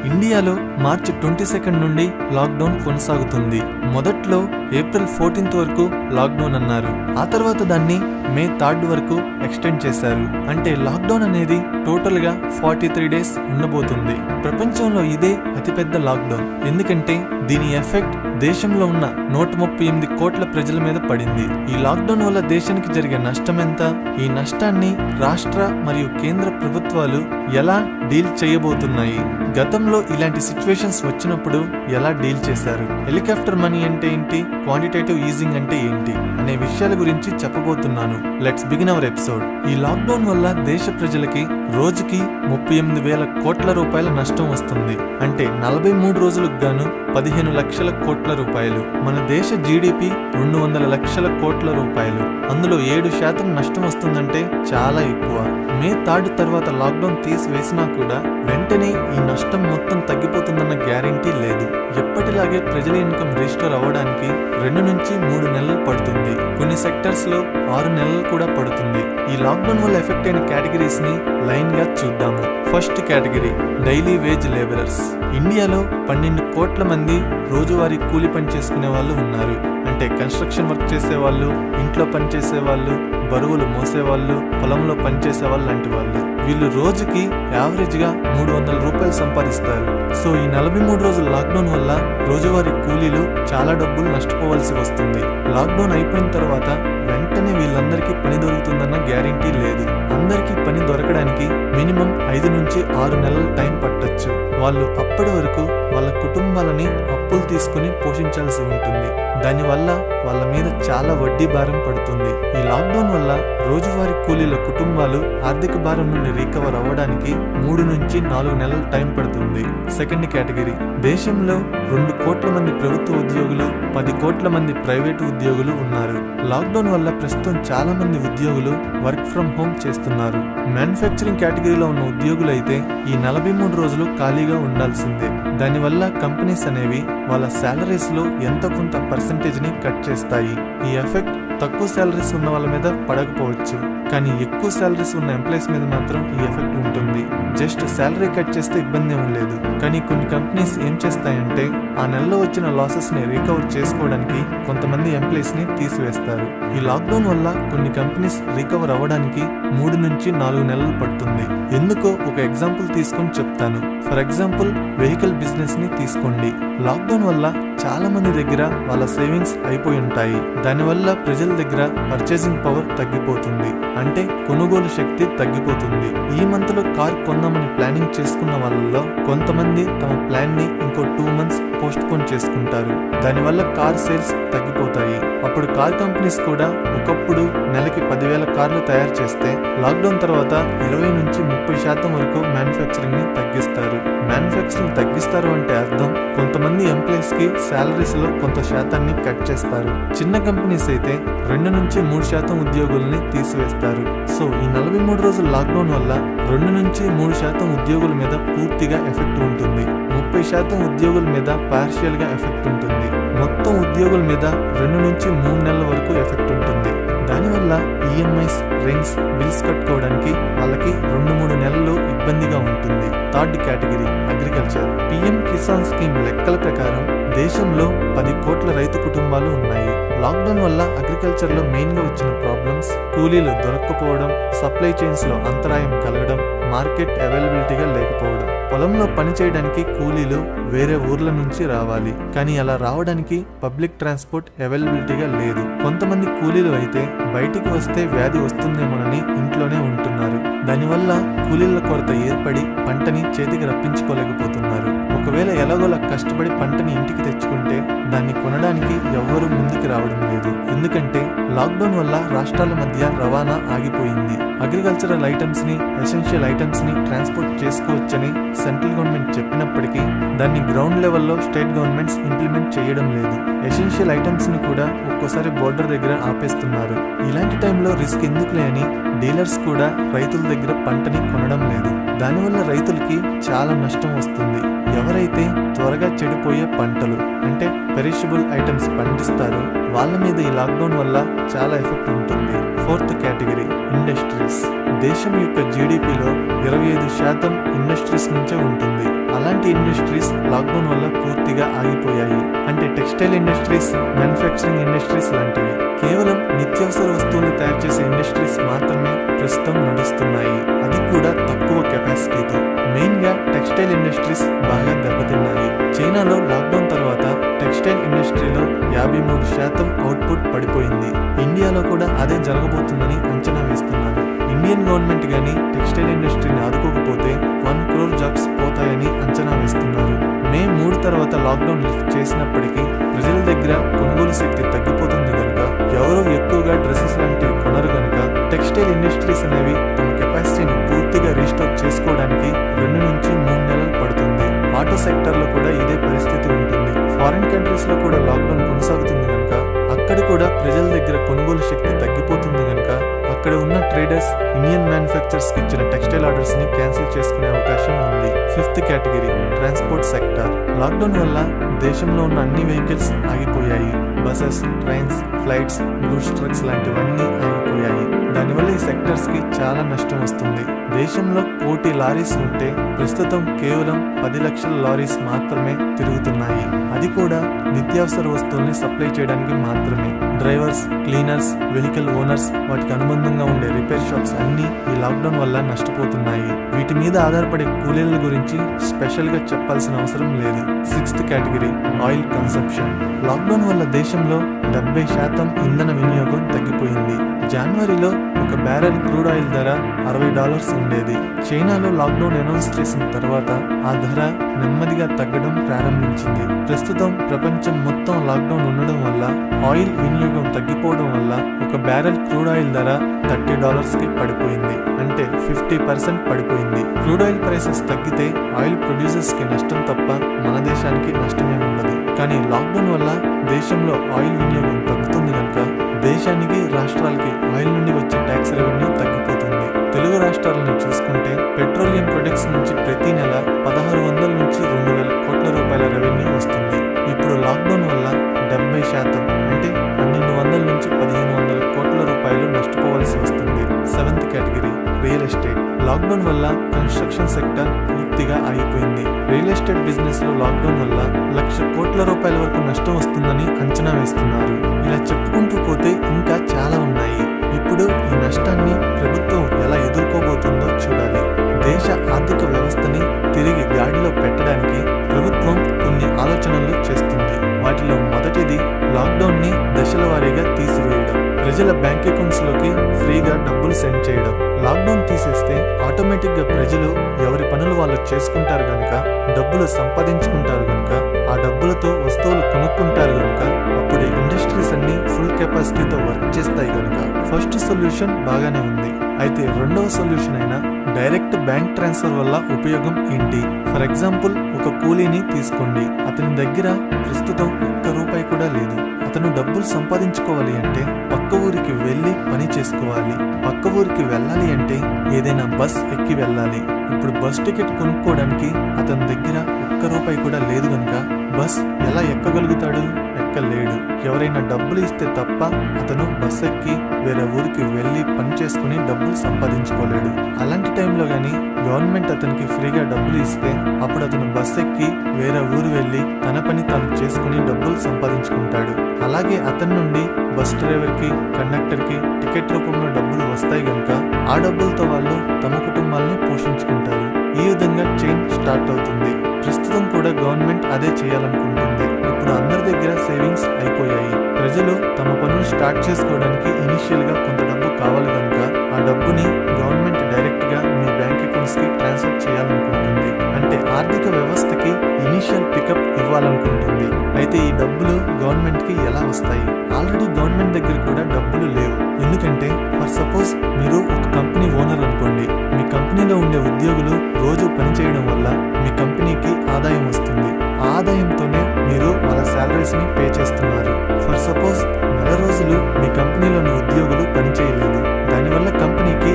ఇండియాలో మార్చి 22 నుండి లాక్డౌన్ కొనసాగుతుంది. మొదట్లో ఏప్రిల్ 14 వరకు లాక్డౌన్ అన్నారు. ఆ తర్వాత దాన్ని మే 3 వరకు ఎక్స్టెండ్ చేశారు. అంటే లాక్డౌన్ అనేది టోటల్ గా 43 డేస్ ఉండబోతుంది. ప్రపంచంలో ఇదే అతిపెద్ద లాక్డౌన్. ఎందుకంటే దీని ఎఫెక్ట్ దేశంలో ఉన్న 138 కోట్ల ప్రజల మీద పడింది. ఈ లాక్డౌన్ వల్ల దేశానికి జరిగే నష్టం ఎంత? ఈ నష్టాన్ని రాష్ట్ర మరియు కేంద్ర ప్రభుత్వాలు ఎలా డీల్ చేయబోతున్నాయి? గతంలో ఇలాంటి సిచ్యువేషన్స్ వచ్చినప్పుడు ఎలా డీల్ చేశారు? హెలికాప్టర్ మనీ అంటే ఏంటి? క్వాంటిటేటివ్ ఈజింగ్ అంటే ఏంటి? అనే విషయాల గురించి చెప్పబోతున్నాను. Let's begin our episode. ఈ లాక్డౌన్ వల్ల దేశ ప్రజలకి రోజుకి 38,000 కోట్ల రూపాయల నష్టం వస్తుంది. అంటే 43 రోజులకు గాను 15 లక్షల కోట్ల రూపాయలు. మన దేశ జీడిపి 200 లక్షల కోట్ల రూపాయలు. అందులో 7% నష్టం వస్తుందంటే చాలా ఎక్కువ. మే 3 తర్వాత లాక్డౌన్ తీసివేసినా కూడా వెంటనే ఈ నష్టం మొత్తం తగ్గిపోతుందన్న గ్యారెంటీ లేదు. ఎప్పటిలాగే ప్రజల ఇన్కమ్ రిస్టోర్ అవ్వడానికి 2 నుంచి 3 నెలలు పడుతుంది. కొన్ని సెక్టర్స్ లో 6 నెలలు కూడా పడుతుంది. ఈ లాక్డౌన్ వల్ల ఎఫెక్ట్ అయిన కేటగిరీస్ ని లైన్ గా చూద్దాము. First category daily wage labourers. ఇండియాలో 12 కోట్ల మంది రోజువారీ కూలి పని చేసుకునే వాళ్ళు ఉన్నారు. అంటే కన్స్ట్రక్షన్ వర్క్ చేసే వాళ్ళు, ఇంట్లో పని చేసే వాళ్ళు, బరువులు మోసేవాళ్ళు, పొలంలో పనిచేసే వాళ్ళు లాంటి వాళ్ళు. వీళ్ళు రోజుకి యావరేజ్ గా 300 రూపాయలు సంపాదిస్తారు. సో ఈ 43 రోజుల లాక్డౌన్ వల్ల రోజువారీ కూలీలు చాలా డబ్బులు నష్టపోవాల్సి వస్తుంది. లాక్డౌన్ అయిపోయిన తర్వాత వెంటనే వీళ్ళందరికీ పని దొరుకుతుందన్న గ్యారెంటీ లేదు. అందరికీ పని దొరకడానికి మినిమం 5 నుంచి 6 నెలల టైం పట్టొచ్చు. వాళ్ళు అప్పటి వరకు వాళ్ళ కుటుంబాలని అప్పులు తీసుకుని పోషించాల్సి ఉంటుంది. దానివల్ల వాళ్ళ మీద చాలా వడ్డీ భారం పడుతుంది. ఈ లాక్డౌన్ వల్ల రోజువారీ కూలీల కుటుంబాలు ఆర్థిక భారం నుండి రికవర్ అవ్వడానికి 3 నుంచి 4 నెలల టైం పడుతుంది. సెకండ్ కేటగిరీ దేశంలో 2 కోట్ల మంది ప్రభుత్వ ఉద్యోగులు, 10 కోట్ల మంది ప్రైవేటు ఉద్యోగులు ఉన్నారు. లాక్డౌన్ వల్ల ప్రస్తుతం చాలా మంది ఉద్యోగులు వర్క్ ఫ్రమ్ హోమ్ చేస్తున్నారు. మ్యానుఫ్యాక్చరింగ్ కేటగిరీలో ఉన్న ఉద్యోగులు అయితే ఈ 43 రోజులు ఖాళీగా ఉండాల్సిందే. దానివల్ల కంపెనీస్ అనేవి వాళ్ళ శాలరీస్ లో ఎంత కొంత పర్సెంటేజ్ ని కట్ చేస్తాయి. ఈ ఎఫెక్ట్ తక్కువ శాలరీస్ ఉన్న వాళ్ళ మీద పడకపోవచ్చు, కానీ ఎక్కువ శాలరీస్ ఉన్న ఎంప్లాయీస్ మీద మాత్రం ఈ ఎఫెక్ట్ ఉంటుంది. జస్ట్ శాలరీ కట్ చేస్తే ఇబ్బంది ఏం లేదు, కానీ కొన్ని కంపెనీస్ ఏం చేస్తాయంటే ఆ నెలలో వచ్చిన లాసెస్ ని రికవర్ చేసుకోవడానికి కొంతమంది ఎంప్లాయీస్ ని తీసివేస్తారు. ఈ లాక్డౌన్ వల్ల కొన్ని కంపెనీస్ రికవర్ అవ్వడానికి 3 నుంచి 4 నెలలు పడుతుంది. ఎందుకో ఒక ఎగ్జాంపుల్ తీసుకొని చెప్తాను. ఫర్ ఎగ్జాంపుల్ వెహికల్ బిజినెస్ ని తీసుకోండి. లాక్డౌన్ వల్ల చాలా మంది దగ్గర వాళ్ళ సేవింగ్స్ అయిపోయి ఉంటాయి. దానివల్ల ప్రజల దగ్గర పర్చేసింగ్ పవర్ తగ్గిపోతుంది. అంటే కొనుగోలు శక్తి తగ్గిపోతుంది. ఈ మంత్ లో కార్ కొందామని ప్లానింగ్ చేసుకున్న వాళ్ళలో కొంతమంది తమ ప్లాన్ ని ఇంకో 2 months పోస్ట్ పోన్ చేసుకుంటారు. దానివల్ల కార్ సేల్స్ తగ్గిపోతాయి. అప్పుడు కార్ కంపెనీస్ కూడా ఒకప్పుడు నెలకి 10,000 కార్లు తయారు చేస్తే లాక్డౌన్ తర్వాత 20 నుంచి 30% వరకు మ్యానుఫ్యాక్చరింగ్ ని తగ్గిస్తారు. మ్యానుఫ్యాక్చరింగ్ తగ్గిస్తారు అంటే అర్థం కొంతమంది ఎంప్లాయీస్ కి శాలరీస్ లో కొంత శాతాన్ని కట్ చేస్తారు. చిన్న కంపెనీస్ అయితే 2 నుంచి 3% ఉద్యోగుల్ని తీసివేస్తారు. సో ఈ 43 రోజుల లాక్డౌన్ వల్ల 2 నుంచి 3% ఉద్యోగుల మీద పూర్తిగా ఎఫెక్ట్ ఉంటుంది. 30% ఉద్యోగుల మీద పార్షియల్ గా ఎఫెక్ట్ ఉంటుంది. మొత్తం ఉద్యోగుల మీద 2 నుంచి 3 నెలల వరకు ఎఫెక్ట్ ఉంటుంది. దానివల్ల ఈఎంఐస్, రెంట్స్, బిల్స్ కట్టుకోవడానికి వాళ్ళకి 2-3 నెలలు ఇబ్బందిగా ఉంటుంది. Third category agriculture. PM Kisan scheme లెక్కల ప్రకారం దేశంలో 10 కోట్ల రైతు కుటుంబాలు ఉన్నాయి. లాక్డౌన్ వల్ల అగ్రికల్చర్ లో మెయిన్ గా వచ్చిన ప్రాబ్లమ్స్ కూలీలు దొరక్కపోవడం, సప్లై చైన్స్ లో అంతరాయం కలగడం, మార్కెట్ అవైలబిలిటీగా లేకపోవడం. పొలంలో పని చేయడానికి కూలీలు వేరే ఊర్ల నుంచి రావాలి, కానీ అలా రావడానికి పబ్లిక్ ట్రాన్స్పోర్ట్ అవైలబిలిటీగా లేదు. కొంతమంది కూలీలు అయితే బయటికి వస్తే వ్యాధి వస్తుందేమోనని ఇంట్లోనే ఉంటున్నారు. దానివల్ల కూలీల కొరత ఏర్పడి పంటని చేతికి రప్పించుకోలేకపోతున్నారు. ఒకవేళ ఎలాగోలా కష్టపడి పంటని ఇంటికి తెచ్చుకుంటే దాన్ని కొనడానికి ఎవ్వరూ ముందుకు రావడం లేదు. ఎందుకంటే లాక్డౌన్ వల్ల రాష్ట్రాల మధ్య రవాణా ఆగిపోయింది. అగ్రికల్చరల్ ఐటమ్స్ ని, ఎసెన్షియల్ ఐటమ్స్ ని ట్రాన్స్పోర్ట్ చేసుకోవచ్చని సెంట్రల్ గవర్నమెంట్ చెప్పినప్పటికీ దాన్ని గ్రౌండ్ లెవెల్లో స్టేట్ గవర్నమెంట్స్ ఇంప్లిమెంట్ చేయడం లేదు. ఎసెన్షియల్ ఐటమ్స్ ని కూడా ఒక్కోసారి బోర్డర్ దగ్గర ఆపేస్తున్నారు. ఇలాంటి టైంలో రిస్క్ ఎందుకులే అని డీలర్స్ కూడా రైతుల దగ్గర పంటని కొనడం లేదు. దానివల్ల రైతులకి చాలా నష్టం వస్తుంది. ఎవరైతే త్వరగా చెడిపోయే పంటలు అంటే పెరిషబుల్ ఐటమ్స్ పండిస్తారో వాళ్ళ మీద ఈ లాక్డౌన్ వల్ల చాలా ఎఫెక్ట్ ఉంటుంది. 4th category industries. దేశం యొక్క జీడిపిలో 25% ఇండస్ట్రీస్ నుంచే ఉంటుంది. అలాంటి ఇండస్ట్రీస్ లాక్డౌన్ వల్ల పూర్తిగా ఆగిపోయాయి. అంటే టెక్స్టైల్ ఇండస్ట్రీస్, మ్యానుఫ్యాక్చరింగ్ ఇండస్ట్రీస్ లాంటివి. కేవలం నిత్యావసర వస్తువులు తయారు చేసే ఇండస్ట్రీస్ మాత్రమే ప్రస్తుతం నడుస్తున్నాయి. అది కూడా తక్కువ కెపాసిటీతో. మెయిన్ గా టెక్స్టైల్ ఇండస్ట్రీస్ బాగా దెబ్బతిన్నాయి. చైనాలో లాక్డౌన్ తర్వాత టెక్స్టైల్ ఇండస్ట్రీలో 53% అవుట్పుట్ పడిపోయింది. ఇండియాలో కూడా అదే జరగబోతుందని అంచనా వేస్తున్నారు. ఇండియన్ గవర్నమెంట్ గానీ టెక్స్టైల్ ఇండస్ట్రీని ఆదుకోకపోతే 1 crore జాబ్స్ పోతాయని అంచనా వేస్తున్నారు. మే 3 తర్వాత లాక్డౌన్ లిఫ్ట్ చేసినప్పటికీ ప్రజల దగ్గర కొనుగోలు శక్తి తగ్గిపోతుంది కనుక ఎవరూ ఎక్కువగా డ్రెస్సెస్ లాంటివి కొనరు కనుక టెక్స్టైల్ ఇండస్ట్రీస్ అనేవి తమ కెపాసిటీని పూర్తిగా రీస్టాక్ చేసుకోవడానికి 2 నుంచి 3 నెలలు పడుతుంది. ఆటో సెక్టర్ లో కూడా ఇదే పరిస్థితి ఉంటుంది. ఫారిన్ కంట్రీస్ లో కూడా లాక్డౌన్ కొనసాగుతుంది కనుక అక్కడ కూడా ప్రజల దగ్గర కొనుగోలు శక్తి తగ్గిపోతుంది కనుక అక్కడ ఉన్న ట్రేడర్స్ ఇండియన్ మ్యానుఫ్యాక్చర్స్ కి ఇచ్చిన టెక్స్టైల్ ఆర్డర్స్ ని క్యాన్సిల్ చేసుకునే అవకాశం ఉంది. 5th category transport sector. Lockdown వల్ల దేశంలో ఉన్న అన్ని వెహికల్స్ ఆగిపోయాయి. Buses, trains, flights, goods trucks లాంటివన్నీ ఆగిపోయాయి. దానివల్ల ఈ సెక్టర్స్ కి చాలా నష్టం వస్తుంది. దేశంలో 1 కోటి లారీస్ ఉంటే ప్రస్తుతం కేవలం 10 లక్షల లారీస్ మాత్రమే తిరుగుతున్నాయి. అది కూడా నిత్యావసర వస్తువుల్ని సప్లై చేయడానికి మాత్రమే. డ్రైవర్స్, క్లీనర్స్, వెహికల్ ఓనర్స్, వాటికి అనుబంధంగా ఉండే రిపేర్ షాప్స్ అన్ని ఈ లాక్డౌన్ వల్ల నష్టపోతున్నాయి. వీటి మీద ఆధారపడే కూలీల గురించి స్పెషల్ గా చెప్పాల్సిన అవసరం లేదు. 6th category oil consumption. Lockdown వల్ల దేశంలో 70% ఇంధన వినియోగం తగ్గిపోయింది. జనవరిలో ఒక బ్యారెల్ క్రూడ్ ఆయిల్ ధర $60 ఉండేది. చైనాలో లాక్డౌన్ అనౌన్స్ చేసిన తర్వాత ఆ ధర నెమ్మదిగా తగ్గడం ప్రారంభించింది. ప్రస్తుతం ప్రపంచం మొత్తం లాక్డౌన్ ఉండడం వల్ల ఆయిల్ వినియోగం తగ్గిపోవడం వల్ల ఒక బ్యారెల్ క్రూడ్ ఆయిల్ ధర $30 కి పడిపోయింది. అంటే 50% పడిపోయింది. క్రూడ్ ఆయిల్ ప్రైసెస్ తగ్గితే ఆయిల్ ప్రొడ్యూసర్స్ కి నష్టం తప్ప మన దేశానికి నష్టమే ఉండదు. కానీ లాక్డౌన్ వల్ల దేశంలో ఆయిల్ వినియోగం తగ్గుతుంది కనుక దేశానికి, రాష్ట్రాలకి ఆయిల్ నుండి వచ్చే ట్యాక్స్ రెవెన్యూ తగ్గిపోతుంది. తెలుగు రాష్ట్రాలను చూసుకుంటే పెట్రోలియం ప్రొడక్ట్స్ నుంచి ప్రతి నెల 1600 నుంచి 2000 కోట్ల రూపాయల రెవెన్యూ వస్తుంది. ఇప్పుడు లాక్డౌన్ వల్ల 70% అంటే 1200 నుంచి 1500 కోట్ల రూపాయలు నష్టపోవాల్సి వస్తుంది. 7th category real estate. Lockdown వల్ల కన్స్ట్రక్షన్ సెక్టర్ పూర్తిగా ఆగిపోయింది. రియల్ ఎస్టేట్ బిజినెస్ లో లాక్డౌన్ వల్ల 1,00,000 కోట్ల రూపాయల వరకు నష్టం వస్తుందని అంచనా వేస్తున్నారు. ఇలా చెప్పుకుంటూ పోతే ఇంకా చాలా ఉన్నాయి. ఇప్పుడు ఈ నష్టాన్ని ప్రభుత్వం ఎలా ఎదుర్కోబోతుందో చూడాలి. దేశ ఆర్థిక వ్యవస్థని తిరిగి గాడిలో పెట్టడానికి ప్రభుత్వం కొన్ని ఆలోచనలు చేస్తుంది. వాటిలో మొదటిది లాక్డౌన్ ని దశల వారీగా తీసివేయడం. ప్రజల బ్యాంక్ అకౌంట్స్ లోకి ఫ్రీగా డబ్బులు సెండ్ చేయడం. లాక్డౌన్ తీసేస్తే ఆటోమేటిక్ గా ప్రజలు ఎవరి పనులు వాళ్ళు చేసుకుంటారు గనుక, డబ్బులు సంపాదించుకుంటారు గనుక, ఆ డబ్బులతో వస్తువులు కొనుక్కుంటారు గనుక అప్పుడు ఇండస్ట్రీస్ అన్ని ఫుల్ కెపాసిటీతో వర్క్ చేస్తాయి గనుక ఫస్ట్ సొల్యూషన్ బాగానే ఉంది. అయితే రెండవ సొల్యూషన్ అయిన డైరెక్ట్ బ్యాంక్ ట్రాన్స్ఫర్ వల్ల ఉపయోగం ఏంటి? ఫర్ ఎగ్జాంపుల్, ఒక కూలీని తీసుకోండి. అతని దగ్గర ప్రస్తుతం ₹1 కూడా లేదు. అతను డబ్బులు సంపాదించుకోవాలి అంటే పక్క ఊరికి వెళ్ళి పని చేసుకోవాలి. పక్క ఊరికి వెళ్ళాలి అంటే ఏదైనా బస్ ఎక్కి వెళ్ళాలి. ఇప్పుడు బస్ టికెట్ కొనుక్కోవడానికి అతని దగ్గర ₹1 కూడా లేదు కనుక బస్ ఎలా ఎక్కగలుగుతాడు? ఎక్కలేడు. ఎవరైనా డబ్బులు ఇస్తే తప్ప అతను బస్ ఎక్కి వేరే ఊరికి వెళ్ళి పని చేసుకుని డబ్బులు సంపాదించుకోలేడు. అలాంటి టైంలో గానీ గవర్నమెంట్ అతనికి ఫ్రీగా డబ్బులు ఇస్తే అప్పుడు అతను బస్ ఎక్కి వేరే ఊరు వెళ్ళి తన పని తాను చేసుకుని డబ్బులు సంపాదించుకుంటాడు. అలాగే అతని నుండి బస్ డ్రైవర్ కి, కండక్టర్ కి టికెట్ రూపంలో డబ్బులు వస్తాయి గనుక ఆ డబ్బులతో వాళ్ళు తమ కుటుంబాలను పోషించుకుంటారు. ఈ విధంగా చైన్ స్టార్ట్ అవుతుంది. ప్రస్తుతం కూడా గవర్నమెంట్ అదే చేయాలనుకుంటుంది. ఇప్పుడు అందరి దగ్గర సేవింగ్స్ అయిపోయాయి. ప్రజలు తమ పనులు స్టార్ట్ చేసుకోవడానికి ఇనిషియల్ గా కొంత డబ్బు కావాలి కనుక ఆ డబ్బుని గవర్నమెంట్ డైరెక్ట్ గా మీ బ్యాంక్ అకౌంట్స్ కి ట్రాన్స్ఫర్ చేయాలనుకుంటుంది. అంటే ఆర్థిక వ్యవస్థకి ఇనిషియల్ పికప్ ఇవ్వాలనుకుంటుంది. అయితే ఈ డబ్బులు గవర్నమెంట్ కి ఎలా వస్తాయి? ఆల్రెడీ గవర్నమెంట్ దగ్గర కూడా డబ్బులు లేవు. ఎందుకంటే ఫర్ సపోజ్ మీరు ఒక కంపెనీ ఓనర్ అనుకోండి. మీ కంపెనీలో ఉండే ఉద్యోగులు రోజు పని చేయడం వల్ల మీ కంపెనీకి ఆదాయం వస్తుంది. ఆ ఆదాయంతోనే మీరు వాళ్ళ శాలరీస్ ని పే చేస్తున్నారు. ఫర్ సపోజ్ నెల రోజులు మీ కంపెనీలోని ఉద్యోగులు పని చేయలేదు. దానివల్ల కంపెనీకి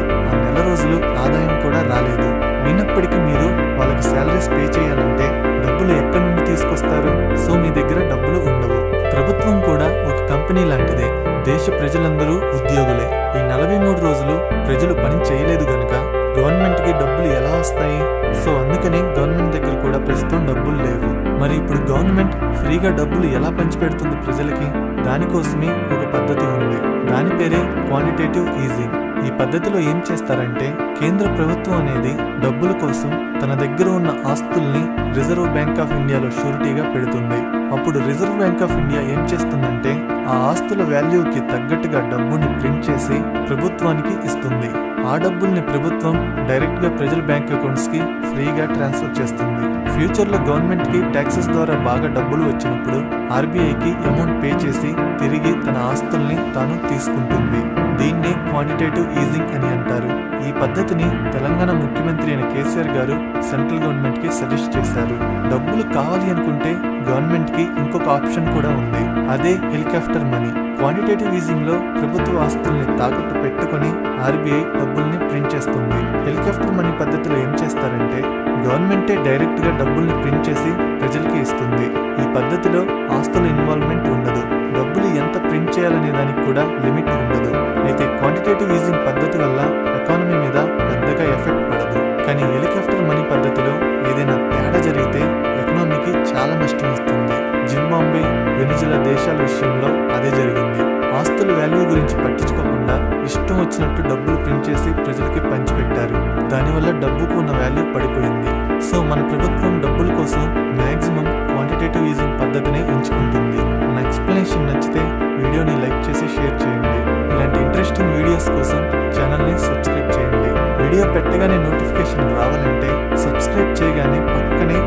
ప్రజలందరూ ఉద్యోగులే. ఈ 43 రోజులు ప్రజలు పని చేయలేదు గనుక గవర్నమెంట్కి డబ్బులు ఎలా వస్తాయి? సో అందుకని గవర్నమెంట్ దగ్గర కూడా ప్రస్తుతం డబ్బులు లేవు. మరి ఇప్పుడు గవర్నమెంట్ ఫ్రీగా డబ్బులు ఎలా పంచిపెడుతుంది ప్రజలకి? దానికోసమే ఒక పద్ధతి ఉంది. దాని పేరే క్వాంటిటేటివ్ ఈజింగ్. ఈ పద్ధతిలో ఏం చేస్తారంటే, కేంద్ర ప్రభుత్వం అనేది డబ్బుల కోసం తన దగ్గర ఉన్న ఆస్తుల్ని రిజర్వ్ బ్యాంక్ ఆఫ్ ఇండియాలో షూరిటీగా పెడుతుంది. అప్పుడు రిజర్వ్ బ్యాంక్ ఆఫ్ ఇండియా ఏం చేస్తుందంటే, ఆ ఆస్తుల వాల్యూకి తగ్గట్టుగా డబ్బుని ప్రింట్ చేసి ప్రభుత్వానికి ఇస్తుంది. ఆ డబ్బుల్ని ప్రభుత్వం డైరెక్ట్ గా ప్రజల బ్యాంక్ అకౌంట్స్ కి ఫ్రీగా ట్రాన్స్ఫర్ చేస్తుంది. ఫ్యూచర్ లో గవర్నమెంట్ కి ట్యాక్సెస్ ద్వారా బాగా డబ్బులు వచ్చినప్పుడు ఆర్బీఐకి అమౌంట్ పే చేసి తిరిగి తన ఆస్తుల్ని తాను తీసుకుంటుంది. దీన్నే క్వాంటిటేటివ్ ఈజింగ్ అని అంటారు. ఈ పద్ధతిని తెలంగాణ ముఖ్యమంత్రి అయిన కేసీఆర్ గారు సెంట్రల్ గవర్నమెంట్ కి సజెస్ట్ చేశారు. డబ్బులు కావాలి అనుకుంటే గవర్నమెంట్ కి ఇంకొక ఆప్షన్ కూడా ఉంది. అదే హెలికాప్టర్ మనీ. క్వాంటిటేటివ్ ఈజింగ్ లో ప్రభుత్వ ఆస్తుల్ని తాకట్టు పెట్టుకుని ఆర్బీఐ డబ్బుల్ని ప్రింట్ చేస్తుంది. హెలికాప్టర్ మనీ పద్ధతిలో ఏం చేస్తారంటే, గవర్నమెంటే డైరెక్ట్ గా డబ్బుల్ని ప్రింట్ చేసి ప్రజలకి ఇస్తుంది. ఈ పద్ధతిలో ఆస్తుల ఇన్వాల్వ్మెంట్ ఉండదు. డబ్బులు ఎంత ప్రింట్ చేయాలనే దానికి కూడా లిమిట్ ఉండదు. అయితే క్వాంటిటేటివ్ ఈజింగ్ పద్ధతి వల్ల ఎకానమీ మీద పెద్దగా ఎఫెక్ట్ పడదు. కానీ హెలికాప్టర్ మనీ పద్ధతిలో ఏదైనా తేడా జరిగితే ఎకనామీకి చాలా నష్టం వస్తుంది. జింబాబ్వే, వెనిజులా దేశాల విషయంలో అదే జరిగింది. ఆస్తుల వాల్యూ గురించి పట్టించుకోకుండా ఇష్టం వచ్చినట్టు డబ్బులు ప్రింట్ చేసి ప్రజలకి పంచిపెట్టారు. దానివల్ల డబ్బుకు ఉన్న వాల్యూ పడిపోయింది. సో మన ప్రభుత్వం డబ్బుల కోసం మాక్సిమం క్వాంటిటేటివ్ ఈజింగ్ పద్ధతినే ఎంచుకుంటుంది. నా ఎక్స్ప్లెనేషన్ నచ్చితే వీడియోని లైక్ చేసి షేర్ చేయండి. ఇలాంటి ఇంట్రెస్టింగ్ వీడియోస్ కోసం ఛానల్ని సబ్స్క్రైబ్ చేయండి. వీడియో పెట్టగానే నోటిఫికేషన్ రావాలంటే సబ్స్క్రైబ్ చేయగానే పక్కనే